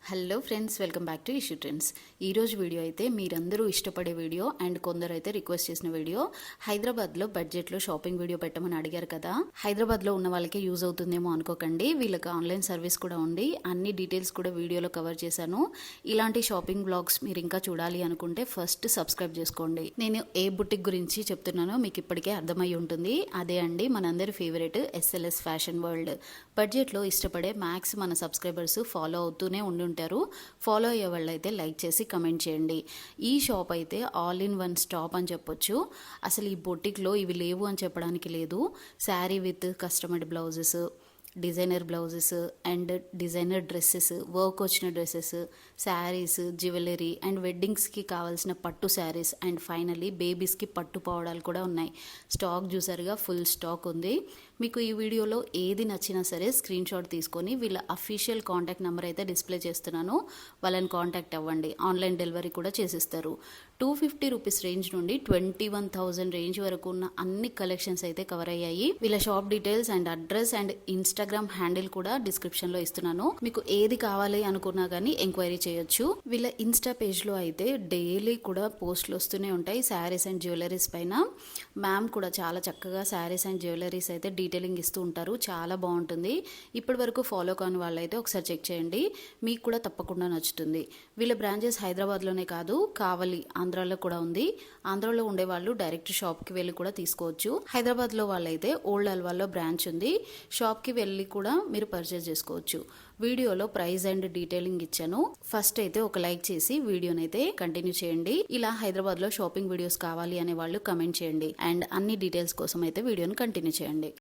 Hello friends, welcome back to issue trends. ఈరోజు video అయితే మీరందరూ ఇష్టపడే వీడియో అండ్ కొందరు అయితే రిక్వెస్ట్ చేసిన వీడియో. హైదరాబాద్లో బడ్జెట్లో షాపింగ్ వీడియో పెట్టమని అడిగారు కదా. హైదరాబాద్లో ఉన్న వాళ్ళకి యూజ్ అవుతుందేమో అనుకోకండి, వీళ్ళకి ఆన్లైన్ సర్వీస్ కూడా ఉంది. అన్ని డీటెయిల్స్ కూడా వీడియోలో కవర్ చేశాను. ఇలాంటి షాపింగ్ బ్లాగ్స్ మీరు ఇంకా చూడాలి అనుకుంటే ఫస్ట్ సబ్స్క్రైబ్ చేసుకోండి. నేను ఏ బుటిక్ గురించి చెప్తున్నానో మీకు ఇప్పటికే అర్థమై ఉంటుంది. అదే అండి మనందరి ఫేవరెట్ SLS ఫ్యాషన్ వరల్డ్. బడ్జెట్లో ఇష్టపడే మ్యాక్స్ మన సబ్స్క్రైబర్స్ ఫాలో అవుతూనే ఉండి ఉంటారు. ఫాలో అయ్యే వాళ్ళు అయితే లైక్ చేసి కమెంట్ చేయండి. ఈ షాప్ అయితే ఆల్ ఇన్ వన్ స్టాప్ అని చెప్పొచ్చు. అసలు ఈ బొటిక్లో ఇవి లేవు అని చెప్పడానికి లేదు. Sari with customized blouses, designer blouses and designer dresses, work వచ్చిన డ్రెస్సెస్, శారీస్, జ్యువెలరీ అండ్ వెడ్డింగ్స్కి కావాల్సిన పట్టు శారీస్ అండ్ ఫైనలీ బేబీస్కి పట్టు పౌడాలు కూడా ఉన్నాయి. స్టాక్ చూసారుగా, ఫుల్ స్టాక్ ఉంది. మీకు ఈ వీడియోలో ఏది నచ్చినా సరే స్క్రీన్ షాట్ తీసుకొని వీళ్ళ అఫీషియల్ కాంటాక్ట్ నెంబర్ అయితే డిస్ప్లే చేస్తున్నాను, వాళ్ళని కాంటాక్ట్ అవ్వండి. ఆన్లైన్ డెలివరీ కూడా చేసిస్తారు. 250 రూపీస్ రేంజ్ నుండి 21,000 రేంజ్ వరకు ఉన్న అన్ని కలెక్షన్స్ అయితే కవర్ అయ్యాయి. వీళ్ళ shop details and address and Instagram handle కూడా డిస్క్రిప్షన్ లో ఇస్తున్నాను. మీకు ఏది కావాలి అనుకున్నా కానీ ఎంక్వైరీ చేయొచ్చు. వీళ్ళ ఇన్స్టా పేజ్ లో అయితే డైలీ కూడా పోస్టులు వస్తూనే ఉంటాయి శారీస్ అండ్ జ్యువెలరీస్ పైన. మ్యామ్ కూడా చాలా చక్కగా శారీస్ అండ్ జ్యువెలరీస్ అయితే డీటెయిలింగ్ ఇస్తూ ఉంటారు. చాలా బాగుంటుంది. ఇప్పటి వరకు ఫాలో కాని వాళ్ళైతే ఒకసారి చెక్ చేయండి, మీకు కూడా తప్పకుండా నచ్చుతుంది. వీళ్ళ బ్రాంచెస్ హైదరాబాద్లోనే కాదు, కావలి ఆంధ్రాలో కూడా ఉంది. ఆంధ్రాలో ఉండే వాళ్ళు డైరెక్ట్ షాప్కి వెళ్ళి కూడా తీసుకోవచ్చు. హైదరాబాద్లో వాళ్ళైతే ఓల్డ్ అల్వాల్లో బ్రాంచ్ ఉంది, షాప్కి వెళ్ళి కూడా మీరు పర్చేస్ చేసుకోవచ్చు. వీడియోలో ప్రైస్ అండ్ డీటెయిలింగ్ ఇచ్చాను. ఫస్ట్ అయితే ఒక లైక్ చేసి వీడియోనైతే కంటిన్యూ చేయండి. ఇలా హైదరాబాద్లో షాపింగ్ వీడియోస్ కావాలి అనే వాళ్ళు కమెంట్ చేయండి అండ్ అన్ని డీటెయిల్స్ కోసం అయితే వీడియోని కంటిన్యూ చేయండి.